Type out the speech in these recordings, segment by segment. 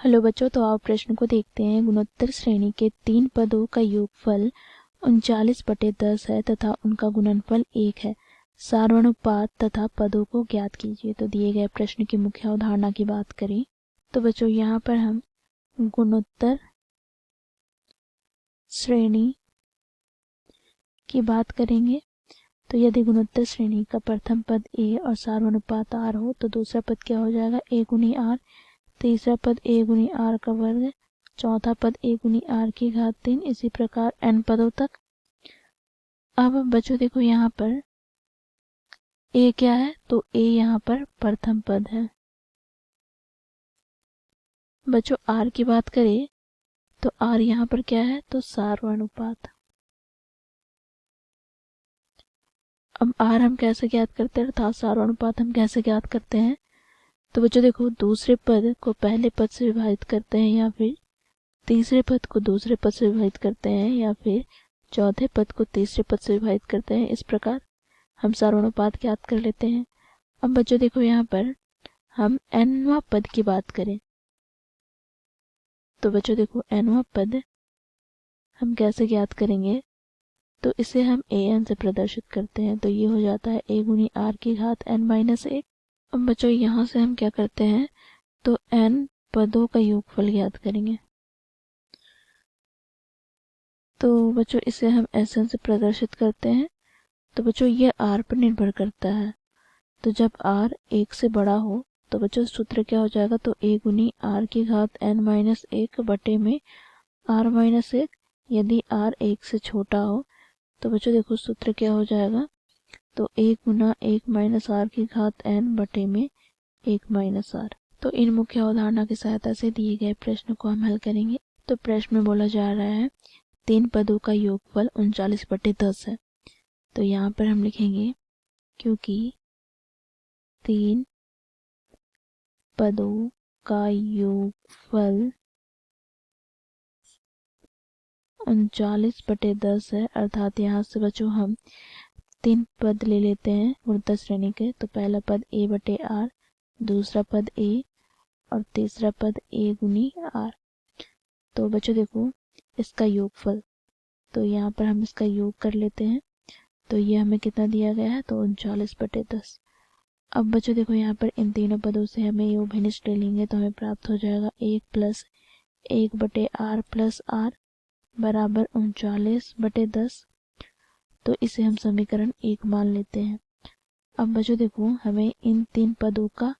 Hello बच्चों, तो आप प्रश्न को देखते हैं। गुणोत्तर श्रेणी के 3 पदों का योगफल 39/10 है तथा उनका गुणनफल 1 है। सारानुपात तथा पदों को ज्ञात कीजिए। तो दिए गए प्रश्न की मुख्य अवधारणा की बात करें तो बच्चों यहाँ पर हम गुणोत्तर श्रेणी की बात करेंगे। तो यदि गुणोत्तर श्रेणी का प्रथम पद a और सारानुपात r हो तो दूसरा पद क्या हो जाएगा, a गुनी r, तीसरा पद a गुनी r का वर्ग, चौथा पद a गुनी r की घात 3, इसी प्रकार n पदों तक। अब बच्चों देखो यहाँ पर a क्या है, तो a यहाँ पर प्रथम पद है। बच्चों r की बात करें तो r यहाँ पर क्या है, तो सारानुपात। अब r हम कैसे ज्ञात करते हैं, अर्थात सारानुपात हम कैसे ज्ञात करते हैं। तो बच्चों देखो, दूसरे पद को पहले पद से विभाजित करते हैं या फिर तीसरे पद को दूसरे पद से विभाजित करते हैं या फिर चौथे पद को तीसरे पद से विभाजित करते हैं। इस प्रकार हम सारानुपात ज्ञात कर लेते हैं। अब बच्चों देखो यहाँ पर हम nवां पद की बात करें तो बच्चों देखो nवां पद हम कैसे ज्ञात करेंगे, तो इसे हम an से प्रदर्शित करते हैं। तो ये हो जाता है a गुनी r की घात n-1। अब बच्चों यहाँ से हम क्या करते हैं, तो n पदों का योगफल ज्ञात करेंगे। तो बच्चों इसे हम Sn से प्रदर्शित करते हैं। तो बच्चों ये r पर निर्भर करता है। तो जब r 1 से बड़ा हो तो बच्चों सूत्र क्या हो जाएगा, तो a गुनी r की घात n-1 बटे में r-1। यदि r 1 से छोटा हो तो बच्चों देखो सूत्र क्या हो जाएगा, तो 1 गुना 1 - r की घात n बटे में 1 - r। तो इन मुख्य अवधारणा की सहायता से दिए गए प्रश्न को हम हल करेंगे। तो प्रश्न में बोला जा रहा है 3 पदों का योगफल 39/10 है। तो यहाँ पर हम लिखेंगे क्योंकि 3 पदों का योगफल 39/10 है, अर्थात यहाँ से बच्चों हम 3 पद ले लेते हैं गुणोत्तर श्रेणी के। तो पहला पद a बटे r, दूसरा पद a और तीसरा पद a गुनी r। तो बच्चों देखो इसका योगफल, तो यहाँ पर हम इसका योग कर लेते हैं। तो ये हमें कितना दिया गया है, तो 39/10। अब बच्चों देखो यहाँ पर इन तीनों पदों से हमें योग भिन्नष्ट ले लेंगे तो हमें प्राप्त हो जाएगा 1 प्लस 1 बटे r प्लस r बराबर 39/10। तो इसे हम समीकरण 1 मान लेते हैं। अब बच्चों देखो हमें इन 3 पदों का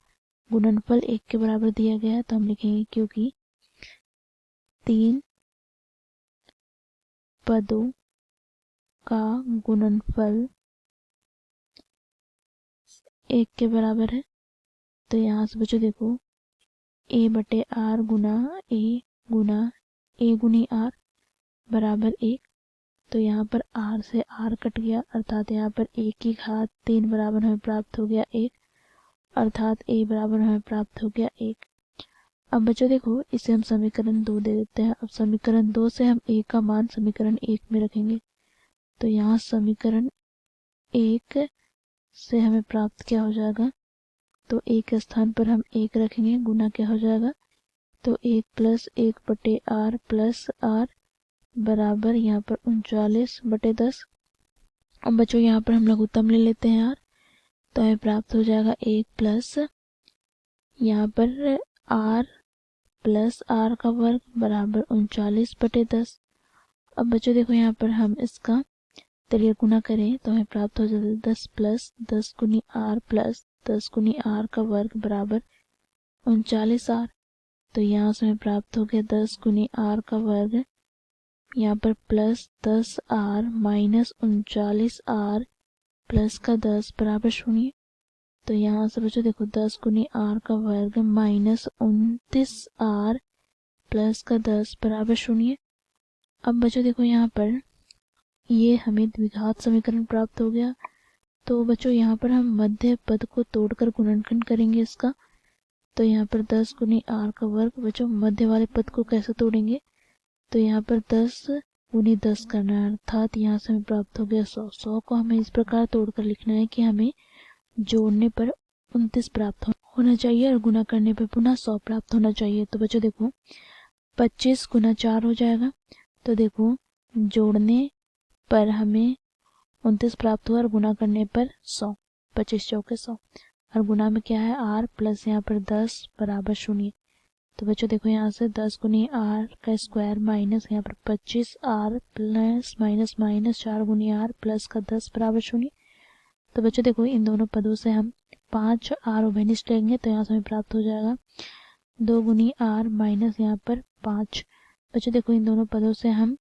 गुणनफल 1 के बराबर दिया गया है। तो हम लिखेंगे क्योंकि 3 पदों का गुणनफल 1 के बराबर है। तो यहाँ से बच्चों देखो a बटे r गुना a गुनी r बराबर 1। तो यहाँ पर r से r कट गया, अर्थात यहाँ पर a की घात 3 बराबर हमें प्राप्त हो गया 1, अर्थात a बराबर हमें प्राप्त हो गया 1। अब बच्चों देखो इसे हम समीकरण 2 दे देते हैं। अब समीकरण 2 से हम a का मान समीकरण 1 में रखेंगे। तो यहाँ समीकरण 1 से हमें प्राप्त क्या हो जाएगा, तो 1 के स्थान पर हम 1 रखेंगे, गुना क्या हो जाएगा, तो 1 प्लस 1 बटे r प्लस r बराबर यहाँ पर 39/10। अब बच्चों यहाँ पर हम लघुत्तम ले लेते हैं r, तो हमें प्राप्त हो जाएगा 1 प्लस यहाँ पर r प्लस r का वर्ग बराबर 39/10। अब बच्चों देखो यहाँ पर हम इसका चलिए गुना करें तो हमें प्राप्त हो जाता है 10 प्लस 10 गुनी r प्लस 10 गुनी r का वर्ग बराबर 39r। तो यहाँ से हमें प्राप्त हो गया 10 गुनी r का वर्ग, यहाँ पर plus 10r minus 39r plus का 10 बराबर 0। तो यहाँ से बच्चों देखो 10 गुनी r का वर्ग माइनस 29r प्लस का 10 बराबर 0। अब बच्चों देखो यहाँ पर ये हमें द्विघात समीकरण प्राप्त हो गया। तो बच्चों यहाँ पर हम मध्य पद को तोड़कर गुणनखंड करेंगे इसका। तो यहाँ पर 10 गुनी r का वर्ग, बच्चों मध्य वाले पद को कैसे तोड़ेंगे, तो यहाँ पर 10 गुनी 10 करना है, अर्थात यहाँ से हमें प्राप्त हो गया 100। 100 को हमें इस प्रकार तोड़कर लिखना है कि हमें जोड़ने पर 29 प्राप्त होना चाहिए और गुना करने पर पुनः 100 प्राप्त होना चाहिए। तो बच्चों देखो 25 गुना 4 हो जाएगा। तो देखो जोड़ने पर हमें 29 प्राप्त हुआ और गुना करने पर 100, 25 चौके 100 और गुना में क्या है आर प्लस यहाँ पर 10 बराबर 0। तो बच्चों देखो यहाँ से 10 गुनी आर का स्क्वायर माइनस यहाँ पर 25 आर प्लस माइनस माइनस 4 गुनी आर प्लस का 10 बराबर 0। तो बच्चों देखो इन दोनों पदों से हम 5 आर उभयनिष्ठ लेंगे तो यहाँ से हमें प्राप्त हो जाएगा 2 गुनी आर माइनस यहाँ पर 5। बच्चों देखो इन दोनों पदों से हम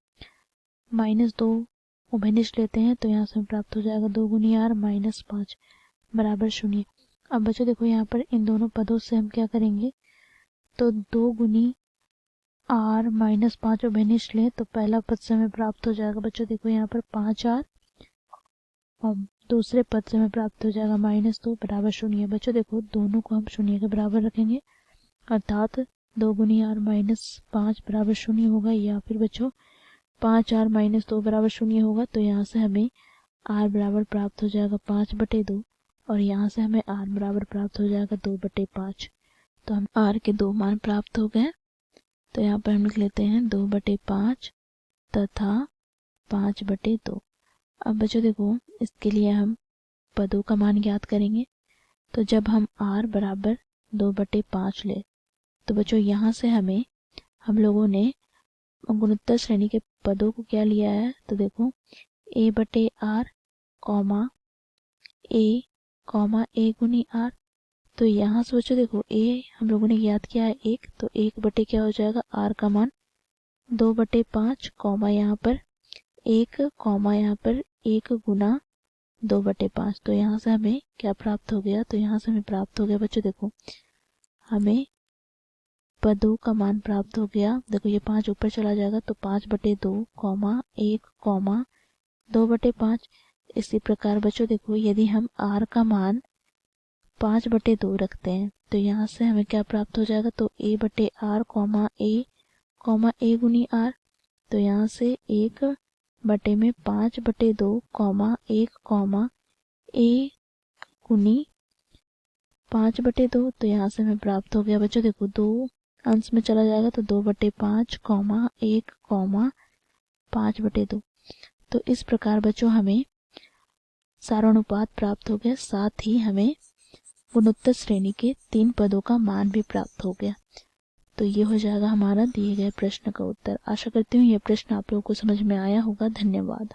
-2 उभयनिष्ठ लेते हैं तो यहाँ से हमें प्राप्त हो जाएगा 2 गुनी आर माइनस 5 बराबर 0। अब बच्चों देखो यहाँ पर इन दोनों पदों से हम क्या करेंगे, तो 2 गुनी आर माइनस 5 उभयनिष्ठ लें तो पहला पद से हमें प्राप्त हो जाएगा बच्चों देखो यहाँ पर 5 आर और दूसरे पद से हमें प्राप्त हो जाएगा -2 बराबर 0। बच्चों देखो दोनों को हम 0 के बराबर रखेंगे अर्थात 2 गुनी आर माइनस 5 बराबर 0 होगा या फिर बच्चों 5 आर माइनस 2 बराबर 0 होगा। तो यहाँ से हमें आर बराबर प्राप्त हो जाएगा 5/2 और यहाँ से हमें आर बराबर प्राप्त हो जाएगा 2/5। तो हम आर के 2 मान प्राप्त हो गए। तो यहाँ पर हम लिख लेते हैं 2/5 तथा 5/2। अब बच्चों देखो इसके लिए हम पदों का मान ज्ञात करेंगे। तो जब हम आर बराबर 2/5 ले तो बच्चों यहाँ से हमें हम लोगों ने गुणोत्तर श्रेणी के पदों को क्या लिया है, तो देखो a/r a गुनी आर। तो यहाँ से बच्चों देखो a हम लोगों ने याद किया है 1, तो 1 क्या हो जाएगा r का मान 2/5 यहाँ पर 1 यहाँ पर 1 गुना 2/5। तो यहाँ से हमें क्या प्राप्त हो गया, तो यहाँ से हमें प्राप्त हो गया बच्चों देखो हमें पदों का मान प्राप्त हो गया। देखो ये 5 ऊपर चला जाएगा तो 5/2 1 2/5। इसी प्रकार बच्चों देखो यदि हम r का मान 5/2 रखते हैं तो यहाँ से हमें क्या प्राप्त हो जाएगा, तो a/r a गुनी r। तो यहाँ से 1/5/2 1 a गुनी 5/2। तो यहाँ से हमें प्राप्त हो गया बच्चों देखो 2 अंश में चला जाएगा तो 2/5 1 5/2। तो इस प्रकार बच्चों हमें सारानुपात प्राप्त हो गया, साथ ही हमें गुणोत्तर श्रेणी के 3 पदों का मान भी प्राप्त हो गया। तो ये हो जाएगा हमारा दिए गए प्रश्न का उत्तर। आशा करती हूँ यह प्रश्न आप लोगों को समझ में आया होगा। धन्यवाद।